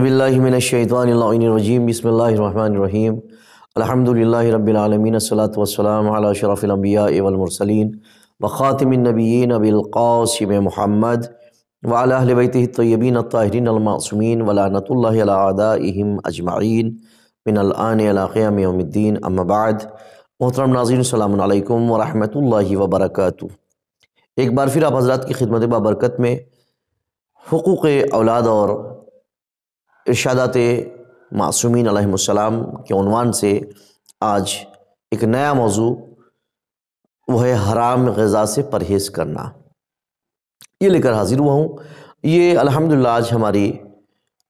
اعوذ باللہ من الشیطان اللعین الرجیم بسم اللہ الرحمن الرحیم الحمدللہ رب العالمین الصلاۃ والسلام علی اشرف الانبیاء والمرسلین وخاتم النبیین ابی القاسم محمد وعلی اہل بیتہ الطیبین الطاہرین المعصومین ولعنۃ اللہ علی اعدائہم اجمعین من الآن الی قیام یوم الدین اما بعد۔ محترم ناظرین السلام علیکم ورحمۃ اللہ وبرکاتہ۔ ایک بار پھر آپ حضرات کی خدمت بابرکت میں حقوق اولاد اور ارشادات معصومین علیہم السلام کے عنوان سے آج ایک نیا موضوع وہ ہے حرام غذا سے پرہیز کرنا، یہ لے کر حاضر ہوا ہوں۔ یہ الحمدللہ آج ہماری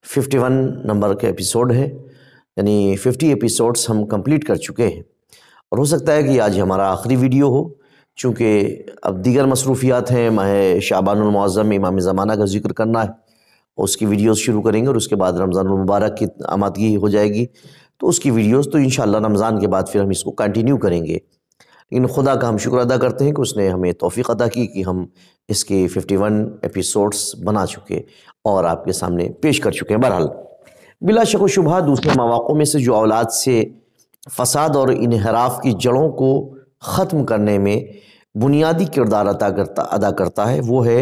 51 نمبر کے ایپیسوڈ ہے، یعنی 50 ایپیسوڈز ہم کمپلیٹ کر چکے ہیں، اور ہو سکتا ہے کہ آج ہمارا آخری ویڈیو ہو، چونکہ اب دیگر مصروفیات ہیں۔ ماہ شعبان المعظم میں امام زمانہ کا ذکر کرنا ہے، اس کی ویڈیوز شروع کریں گے، اور اس کے بعد رمضان المبارک کی آمادگی ہو جائے گی، تو اس کی ویڈیوز تو انشاءاللہ رمضان کے بعد پھر ہم اس کو کنٹینیو کریں گے۔ لیکن خدا کا ہم شکر ادا کرتے ہیں کہ اس نے ہمیں توفیق عطا کی کہ ہم اس کے 51 ایپیسوڈز بنا چکے اور آپ کے سامنے پیش کر چکے ہیں۔ بہرحال بلا شک و شبہ دوسرے مواقع میں سے جو اولاد سے فساد اور انحراف کی جڑوں کو ختم کرنے میں بنیادی کردار ادا کرتا ہے وہ ہے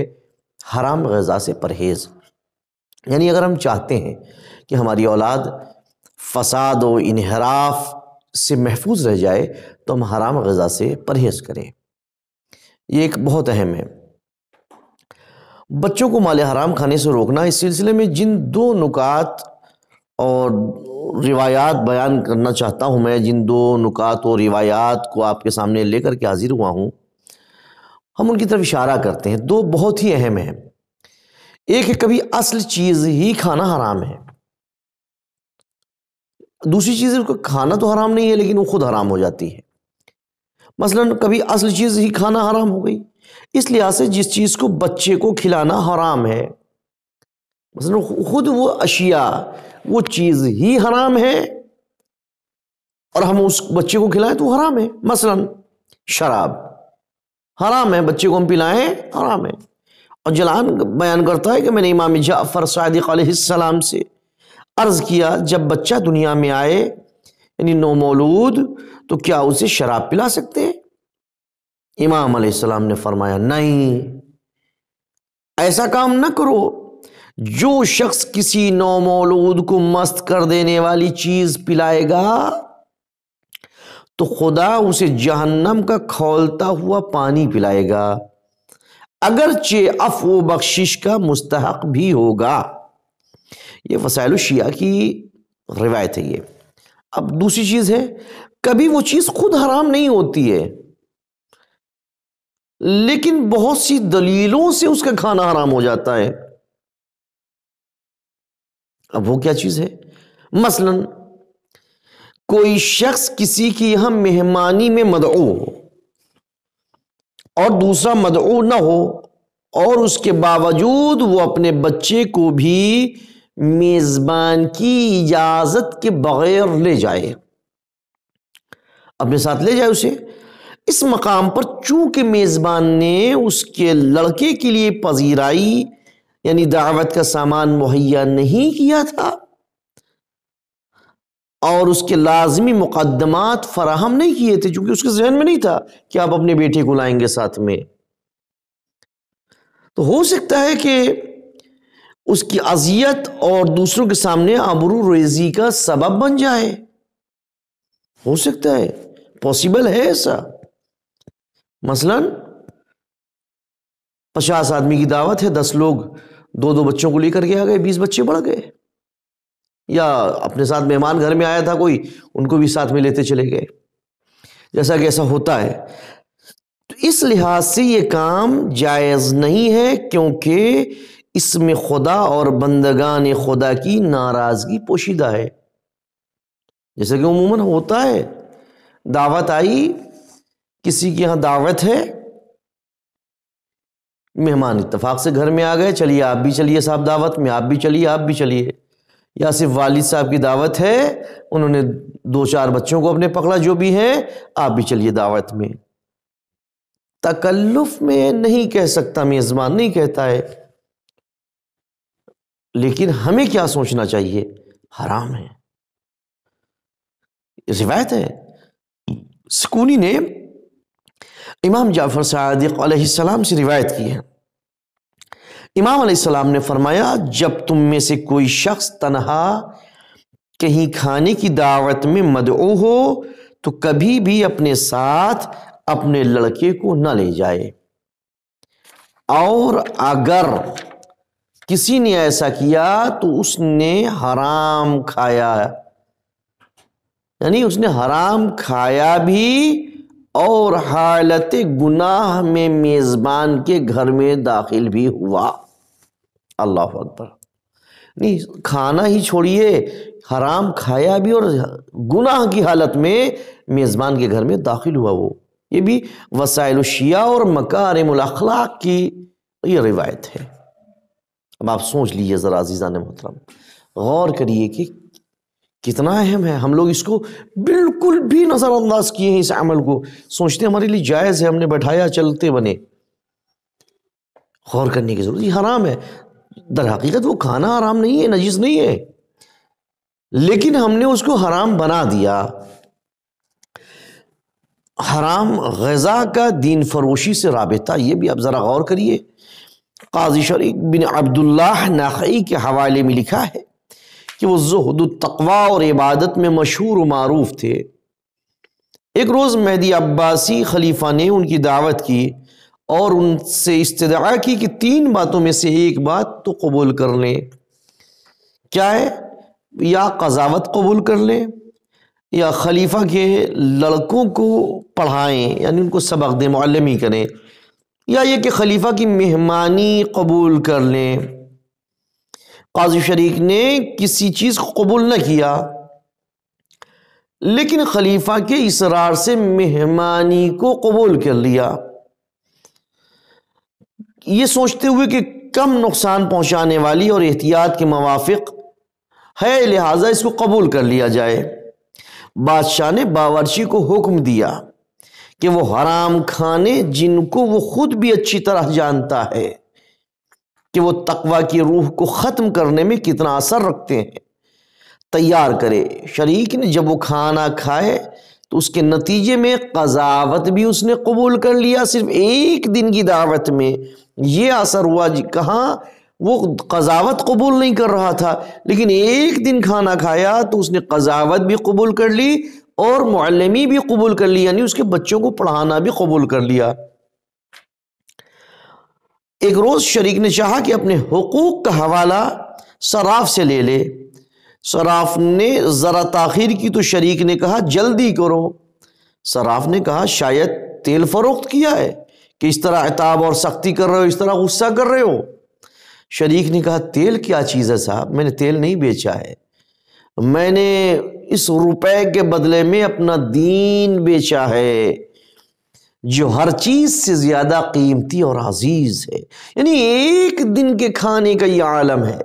حرام غذا سے پرہیز۔ یعنی اگر ہم چاہتے ہیں کہ ہماری اولاد فساد و انحراف سے محفوظ رہ جائے تو ہم حرام غذا سے پرہیز کریں، یہ ایک بہت اہم ہے۔ بچوں کو مال حرام کھانے سے روکنا، اس سلسلے میں جن دو نکات اور روایات بیان کرنا چاہتا ہوں میں، جن دو نکات اور روایات کو آپ کے سامنے لے کر کے حاضر ہوا ہوں، ہم ان کی طرف اشارہ کرتے ہیں۔ دو بہت ہی اہم ہیں۔ ایک ہے کبھی اصل چیز ہی کھانا حرام ہے، دوسری چیز ہے کھانا تو حرام نہیں ہے لیکن وہ خود حرام ہو جاتی ہے۔ مثلا کبھی اصل چیز ہی کھانا حرام ہو گئی، اس لحاظ سے جس چیز کو بچے کو کھلانا حرام ہے، مثلا خود وہ اشیاء وہ چیز ہی حرام ہے اور ہم اس بچے کو کھلائیں تو حرام ہے۔ مثلا شراب حرام ہے، بچے کو ہم پلائیں حرام ہے۔ اور جلان بیان کرتا ہے کہ میں نے امام جعفر صادق علیہ السلام سے عرض کیا، جب بچہ دنیا میں آئے یعنی نومولود تو کیا اسے شراب پلا سکتے ہیں؟ امام علیہ السلام نے فرمایا نہیں، ایسا کام نہ کرو۔ جو شخص کسی نومولود کو مست کر دینے والی چیز پلائے گا تو خدا اسے جہنم کا کھولتا ہوا پانی پلائے گا، اگرچہ عفو و بخشش کا مستحق بھی ہوگا۔ یہ وسائل الشیعہ کی روایت ہے۔ یہ اب دوسری چیز ہے، کبھی وہ چیز خود حرام نہیں ہوتی ہے لیکن بہت سی دلیلوں سے اس کا کھانا حرام ہو جاتا ہے۔ اب وہ کیا چیز ہے؟ مثلا کوئی شخص کسی کی یہاں مہمانی میں مدعو ہو اور دوسرا مدعو نہ ہو، اور اس کے باوجود وہ اپنے بچے کو بھی میزبان کی اجازت کے بغیر لے جائے، اپنے ساتھ لے جائے اسے، اس مقام پر چونکہ میزبان نے اس کے لڑکے کے لیے پذیرائی یعنی دعوت کا سامان مہیا نہیں کیا تھا اور اس کے لازمی مقدمات فراہم نہیں کیے تھے، چونکہ اس کے ذہن میں نہیں تھا کہ آپ اپنے بیٹے کو لائیں گے ساتھ میں، تو ہو سکتا ہے کہ اس کی اذیت اور دوسروں کے سامنے آبرو ریزی کا سبب بن جائے۔ ہو سکتا ہے، پاسبل ہے ایسا۔ مثلا 50 آدمی کی دعوت ہے، 10 لوگ دو بچوں کو لے کر کے آ گئے، 20 بچے بڑھ گئے، یا اپنے ساتھ مہمان گھر میں آیا تھا کوئی، ان کو بھی ساتھ میں لیتے چلے گئے، جیسا کہ ایسا ہوتا ہے۔ تو اس لحاظ سے یہ کام جائز نہیں ہے، کیونکہ اس میں خدا اور بندگان خدا کی ناراضگی پوشیدہ ہے۔ جیسا کہ عموماً ہوتا ہے، دعوت آئی، کسی کے یہاں دعوت ہے، مہمان اتفاق سے گھر میں آ گئے، چلیے آپ بھی چلیے صاحب دعوت میں، آپ بھی چلیے، آپ بھی چلیے، یا صرف والد صاحب کی دعوت ہے، انہوں نے 2-4 بچوں کو اپنے پکڑا جو بھی ہیں، آپ بھی چلیے دعوت میں۔ تکلف میں نہیں کہہ سکتا، میزبان نہیں کہتا ہے، لیکن ہمیں کیا سوچنا چاہیے؟ حرام ہے. روایت ہے، سکونی نے امام جعفر صادق علیہ السلام سے روایت کی ہے. امام علیہ السلام نے فرمایا جب تم میں سے کوئی شخص تنہا کہیں کھانے کی دعوت میں مدعو ہو تو کبھی بھی اپنے ساتھ اپنے لڑکے کو نہ لے جائے، اور اگر کسی نے ایسا کیا تو اس نے حرام کھایا، یعنی اس نے حرام کھایا بھی اور حالت گناہ میں میزبان کے گھر میں داخل بھی ہوا. اللہ اکبر. نہیں، کھانا ہی چھوڑیے، حرام کھایا بھی اور گناہ کی حالت میں میزبان کے گھر میں داخل ہوا. وہ یہ بھی وسائل الشیعہ اور مکارم الاخلاق کی یہ روایت ہے. اب آپ سوچ لیجئے ذرا عزیزان محترم، غور کریے کہ کتنا اہم ہے. ہم لوگ اس کو بالکل بھی نظر انداز کیے ہیں، اس عمل کو سوچتے ہمارے لیے جائز ہے، ہم نے بٹھایا چلتے بنے. غور کرنے کی ضرورت. یہ حرام ہے، در حقیقت وہ کھانا حرام نہیں ہے، نجس نہیں ہے، لیکن ہم نے اس کو حرام بنا دیا. حرام غذا کا دین فروشی سے رابطہ، یہ بھی آپ ذرا غور کریے. قاضی شریک بن عبداللہ نخعی کے حوالے میں لکھا ہے کہ وہ زہد التقوی اور عبادت میں مشہور و معروف تھے. ایک روز مہدی عباسی خلیفہ نے ان کی دعوت کی اور ان سے استدعا کی کہ 3 باتوں میں سے ایک بات تو قبول کر لیں. کیا ہے؟ یا قضاوت قبول کر لیں، یا خلیفہ کے لڑکوں کو پڑھائیں، یعنی ان کو سبق دیں، معلمی کریں، یا یہ کہ خلیفہ کی مہمانی قبول کر لیں. قاضی شریک نے کسی چیز کو قبول نہ کیا، لیکن خلیفہ کے اصرار سے مہمانی کو قبول کر لیا، یہ سوچتے ہوئے کہ کم نقصان پہنچانے والی اور احتیاط کے موافق ہے، لہٰذا اس کو قبول کر لیا جائے. بادشاہ نے باورچی کو حکم دیا کہ وہ حرام کھانے جن کو وہ خود بھی اچھی طرح جانتا ہے کہ وہ تقوی کی روح کو ختم کرنے میں کتنا اثر رکھتے ہیں، تیار کرے. شریک نے جب وہ کھانا کھائے تو اس کے نتیجے میں قضاوت بھی اس نے قبول کر لیا. صرف ایک دن کی دعوت میں یہ اثر ہوا. کہاں وہ قضاوت قبول نہیں کر رہا تھا، لیکن ایک دن کھانا کھایا تو اس نے قضاوت بھی قبول کر لی اور معلمی بھی قبول کر لی، یعنی اس کے بچوں کو پڑھانا بھی قبول کر لیا. ایک روز شریک نے چاہا کہ اپنے حقوق کا حوالہ صراف سے لے لے. صراف نے ذرا تاخیر کی تو شریک نے کہا جلدی کرو. صراف نے کہا شاید تیل فروخت کیا ہے کہ اس طرح عتاب اور سختی کر رہے ہو، اس طرح غصہ کر رہے ہو. شریک نے کہا تیل کیا چیز ہے صاحب، میں نے تیل نہیں بیچا ہے، میں نے اس روپے کے بدلے میں اپنا دین بیچا ہے جو ہر چیز سے زیادہ قیمتی اور عزیز ہے. یعنی ایک دن کے کھانے کا یہ عالم ہے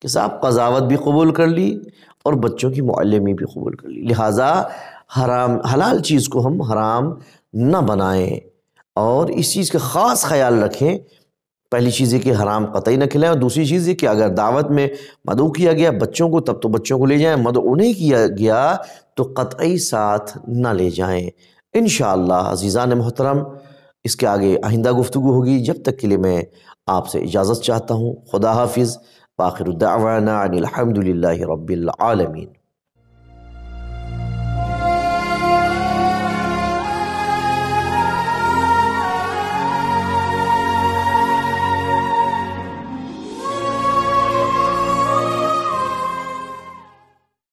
کہ صاحب قضاوت بھی قبول کر لی اور بچوں کی معلمی بھی قبول کر لی. لہٰذا حلال چیز کو ہم حرام نہ بنائیں اور اس چیز کا خاص خیال رکھیں. پہلی چیز ہے کہ حرام قطعی نہ کھلائیں، اور دوسری چیز ہے کہ اگر دعوت میں مدعو کیا گیا بچوں کو تب تو بچوں کو لے جائیں، مدعو نہیں کیا گیا تو قطعی ساتھ نہ لے جائیں. انشاءاللہ عزیزان محترم اس کے آگے آئندہ گفتگو ہوگی. جب تک کے لیے میں آپ سے اجازت چاہتا ہوں. خدا حافظ. وآخر دعوانا ان الحمد للہ رب العالمین.